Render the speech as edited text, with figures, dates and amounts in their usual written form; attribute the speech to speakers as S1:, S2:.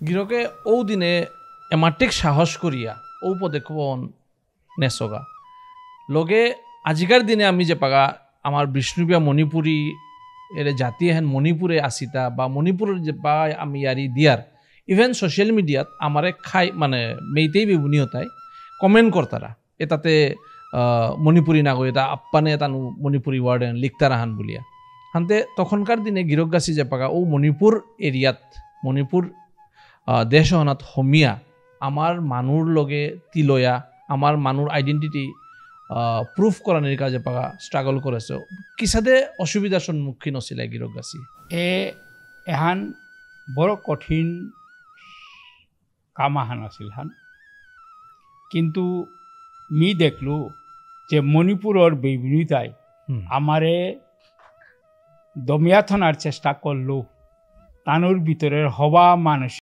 S1: গিরকে ও দিনে এমাটিক সাহস করিয়া ও পদক্ষেপন নেচগা লগে আজিকার দিনে আমি যে পাগা আমার বিষ্ণুপিয়া মণিপুরী এর জাতি হেন মণিপুরে আসিতা বা মণিপুরের যে বা আমি ইয়ারি দিয়ার ইভেন সোশ্যাল মিডিয়াত আমারে খাই মানে মেইতেই বিবুনিয়তায় কমেন্ট করতারা এটাতে মণিপুরী নাগরিক আপ্পানে তানু মণিপুরী ওয়ার্ড লিখতা রাহান বলিয়া হান্তে তখনকার দিনে গিরকগাছি যে পাগা ও মণিপুর এরিয়াত মণিপুর দেশহনাত হমিয়া আমার মানুর লগে তিলয়া আমার মানুর আইডেন্টিটি প্রুফ করানোর কাজে পাগা স্ট্রাগল করেছে কিসাদে অসুবিধার সম্মুখীন হচ্ছিল গিরকগাছি
S2: এহান বড় কঠিন কামাহান আছিল হান কিন্তু মি দেখলো যে মণিপুরের বিভিন্নতায় আমারে দমিয়াথনার চেষ্টা করলো তানোর ভিতরের হওয়া মানুষ